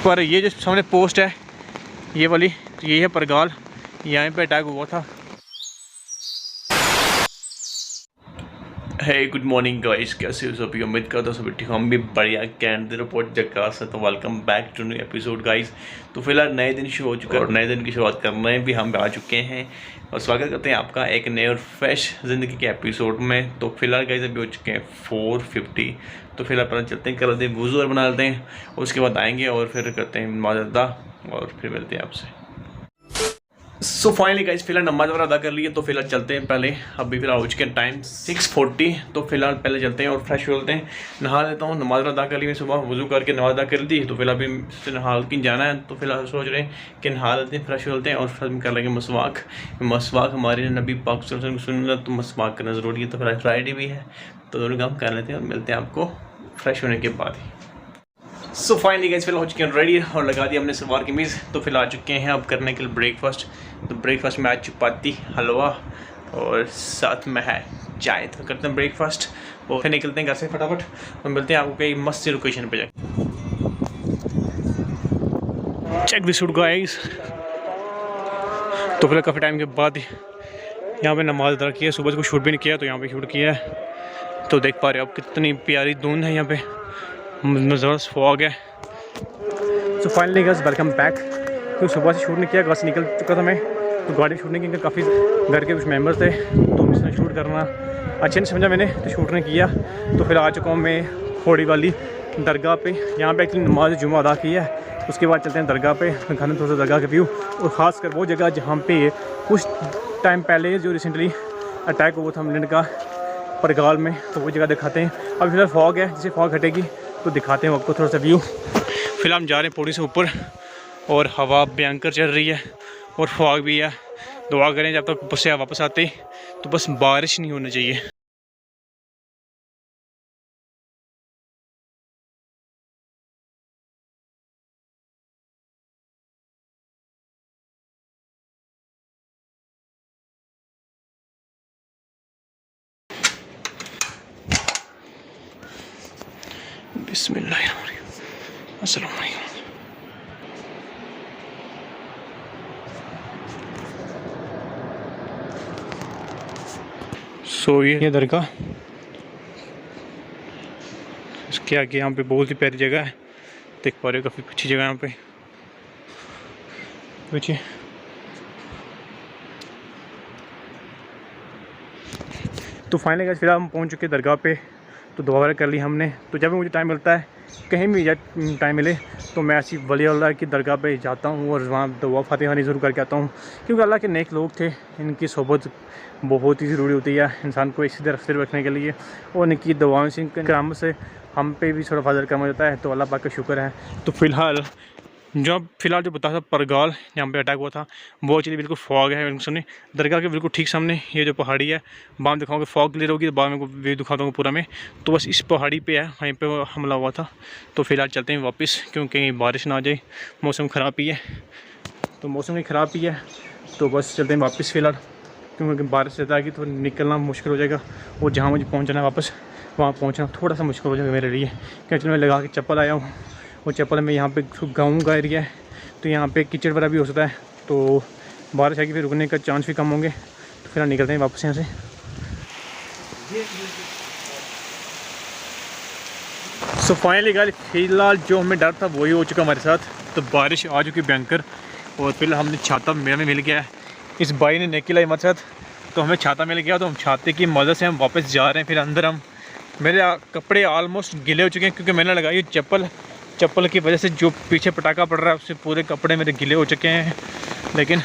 देख पा रहे ये जो सामने पोस्ट है ये वाली, तो ये है परगाल, यहाँ पे अटैक हुआ था। हे गुड मॉर्निंग गाइस, कैसे हो सभी? उम्मीद करता हूँ सभी ठीक, हम भी बढ़िया। कैंड रिपोर्ट जगह से तो welcome back to new episode guys. तो फिलहाल नए दिन शुरू हो चुका है और नए दिन की शुरुआत करने भी हम आ चुके हैं और स्वागत करते हैं आपका एक नए और फ्रेश ज़िंदगी के एपिसोड में। तो फिलहाल गाइस अभी हो चुके हैं 4:50। तो फिलहाल पता चलते हैं, कर दें वुज़ू और बना लेते हैं, उसके बाद आएँगे और फिर करते हैं नमाज़ अदा और फिर मिलते हैं आपसे। सो फाइनली गाइस फिलहाल नमाज वगैरह अदा कर लिए, तो फिलहाल चलते हैं पहले। अभी फिलहाल हो चुके हैं टाइम 6:40, तो फिलहाल पहले चलते हैं और फ्रेश हो लेते हैं, नहा लेता हूँ। नमाज अदा कर ली मैं सुबह, वुज़ू करके नमाज अदा कर दी। तो फिलहाल अभी नहा के जाना है, तो फिलहाल सोच रहे हैं कि नहा लेते हैं, फ्रेश हो लेते हैं और फिर कर लेंगे मसवाक। मसवाक हमारे नबी पाक सुन तो मसवाक करना ज़रूरी है, तो फिलहाल फ्राइडे भी है, तो दोनों काम कर लेते हैं और मिलते हैं आपको फ्रेश होने के बाद ही। सो फाइनली गाइस फिलहाल हो चुके हैं रेडी और लगा दिया हमने सलवार कमीज़। तो फिलहाल आ चुके हैं अब करने के लिए ब्रेकफास्ट। तो ब्रेकफास्ट में आज चपाती, हलवा और साथ में है चाय। तो करते हैं ब्रेकफास्ट और फिर निकलते हैं घर से फटाफट और मिलते हैं आपको कहीं मस्त लोकेशन पे जाके। Check this out guys. तो फिलहाल काफ़ी टाइम के बाद यहाँ पे नमाज अदा की है। सुबह को शूट भी नहीं किया, तो यहाँ पे शूट किया है। तो देख पा रहे हो आप कितनी प्यारी धुंध है यहाँ पे, ज़बरदस्त फॉग है। So finally guys welcome back. तो सुबह से शूट नहीं किया, घर से निकल चुका था मैं, तो गाड़ी शूट नहीं की, काफ़ी घर के कुछ मेंबर्स थे तो उनसे शूट करना अच्छे नहीं समझा मैंने, तो शूट नहीं किया। तो फिर आ चुका हूँ मैं खोड़ी वाली दरगाह पे। यहाँ पे एक्चुअली नमाज जुमा अदा की है, उसके बाद चलते हैं दरगाह पे, दिखाने थोड़ा सा दरगाह का व्यू और ख़ासकर वो जगह जहाँ पे कुछ टाइम पहले जो रिसेंटली अटैक हुआ था मिलिटेंट का परगाल में, तो वो जगह दिखाते हैं। अभी फिलहाल फॉग है, जैसे फॉग हटेगी तो दिखाते हैं आपको थोड़ा सा व्यू। फिलहाल हम जा रहे हैं पौड़ी से ऊपर और हवा भयंकर चल रही है और फॉग भी है। दुआ करें जब तक बस से वापस आते तो बस बारिश नहीं होनी चाहिए। बिस्मिल्लाहिर्रहमानिर्रहीम। अस्सलाम वालेकुम। सो ये दरगाह, इसके आगे यहाँ पे बहुत ही प्यारी जगह है, देख पा रहे हो काफ़ी अच्छी जगह यहाँ पे पीछे। तो फाइनली गाइस फिलहाल हम पहुँच चुके हैं दरगाह पे, तो दुआ वगैरह कर ली हमने। तो जब भी मुझे टाइम मिलता है, कहीं भी टाइम मिले, तो मैं ऐसी वली अल्लाह की दरगाह पे जाता हूँ और वहाँ दुआ फातिहा ज़रूर करके आता हूँ, क्योंकि अल्लाह के नेक लोग थे, इनकी सोबत बहुत ही ज़रूरी होती है इंसान को इसी रास्ते रखने के लिए, और इनकी दुआओं से, इनके करामत से हम पे भी थोड़ा फजल कम हो जाता है। तो अल्लाह पाक का शुक्र है। तो फिलहाल जो बता था परगाल यहाँ पे अटैक हुआ था, वो एक्चुअली बिल्कुल फॉग है सामने दरगाह के बिल्कुल ठीक सामने। ये जो पहाड़ी है, बाद में दिखाऊंगा, फॉग क्लियर होगी तो बाद में व्यू दिखा दूँगा पूरा में। तो बस इस पहाड़ी पे है, वहीं पे हमला हुआ था। तो फिलहाल चलते हैं वापस, क्योंकि बारिश ना आ जाए, मौसम ख़राब ही है, तो मौसम ही ख़राब ही है, तो बस चलते हैं वापस फिलहाल, क्योंकि बारिश ज़्यादा आएगी तो निकलना मुश्किल हो जाएगा और जहाँ मुझे पहुँचना है वापस, वहाँ पहुँचना थोड़ा सा मुश्किल हो जाएगा मेरे लिए, क्योंकि मैं लगा के चप्पल आया हूँ। वो चप्पल में यहाँ पे गाँव का एरिया है, तो यहाँ पे कीचड़ वगैरह भी हो सकता है, तो बारिश आएगी फिर रुकने का चांस भी कम होंगे। तो फिर निकलते हैं वापस यहाँ से। सो फाइनली गाइस फिलहाल जो हमें डर था वही हो चुका हमारे साथ। तो बारिश आ चुकी भयंकर और फिलहाल हमने छाता मेरा में मिल गया है, इस भाई ने नेकी लाई हमारे साथ, तो हमें छाता मिल गया। तो हम छाते की मदद से हम वापस जा रहे हैं। फिर अंदर हम, मेरे कपड़े ऑलमोस्ट गीले हो चुके हैं, क्योंकि मैंने लगाई चप्पल की वजह से जो पीछे पटाखा पड़ रहा है उससे पूरे कपड़े मेरे गीले हो चुके हैं। लेकिन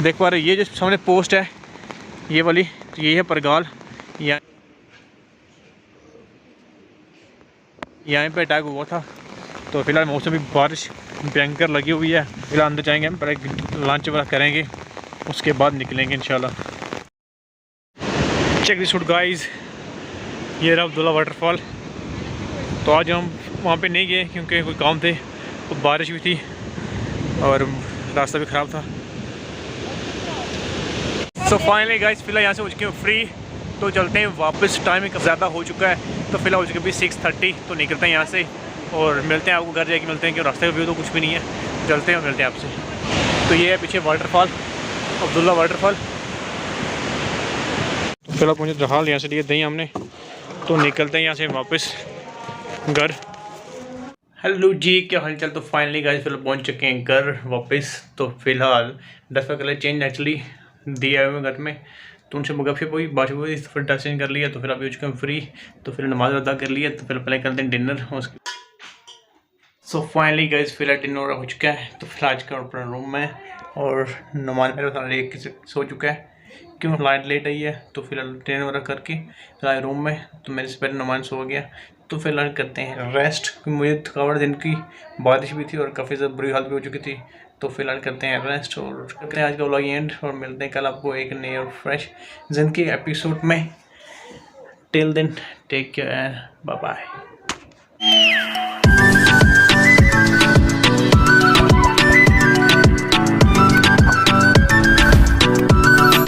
देख पा रहे ये जो सामने पोस्ट है ये वाली, तो ये है परगाल, यहाँ पे अटैक हुआ था। तो फिलहाल मौसम भी बारिश भयंकर लगी हुई है। फिलहाल अंदर जाएंगे हम, पहले लंच वगैरह करेंगे, उसके बाद निकलेंगे इंशाल्लाह। चेक दिस आउट गाइस, ये रहा अब्दुल्ला वाटरफॉल। तो आज हम वहाँ पे नहीं गए क्योंकि कोई काम थे, तो बारिश भी थी और रास्ता भी ख़राब था। सो फाइनली गाइस फिलहाल यहाँ से हो चुके हैं फ्री, तो चलते हैं वापस। टाइम ज़्यादा हो चुका है, तो फिलहाल हो चुके अभी 6:30, तो निकलते हैं यहाँ से और मिलते हैं आपको घर जाके, मिलते हैं कि रास्ते का व्यू तो कुछ भी नहीं है, चलते हैं और मिलते हैं आपसे। तो ये है पीछे वाटरफॉल, अब्दुल्ला वाटरफॉल। तो फिलहाल मुझे जहाल यहाँ से लिए दी हमने, तो निकलते हैं यहाँ से वापस घर। हेलो जी, क्या हालचाल। तो फाइनली गाइस फिलहाल पहुंच चुके हैं घर वापस। तो फिलहाल ड्रेस का कलर चेंज एक्चुअली दिया हुआ घर में, तो उनसे गपशप हुई, बातचीत हुई, तो फिर ड्रेस चेंज कर लिया। तो फिर अभी हो चुके हैं फ्री, तो फिर नमाज अदा कर लिया। तो फिर पहले करते हैं डिनर। सो फाइनली गाइस फिलहाल डिनर हो चुका है। तो फिलहाल आज का अपना रूम में और नमाज मेरे साथ लेके सो चुका है, क्यों फ्लाइट लेट आई है। तो फिलहाल डिनर वगैरह करके फिलहाल रूम में, तो मेरे से पहले नमाज सो गया। तो फिलहाल करते हैं रेस्ट, क्योंकि मुझे थकावट दिन की बारिश भी थी और काफ़ी ज़्यादा बुरी हालत भी हो चुकी थी। तो फिलहाल करते हैं रेस्ट और करते हैं आज का व्लॉग एंड, और मिलते हैं कल आपको एक नए और फ्रेश ज़िंदगी एपिसोड में। Till then take care, bye bye.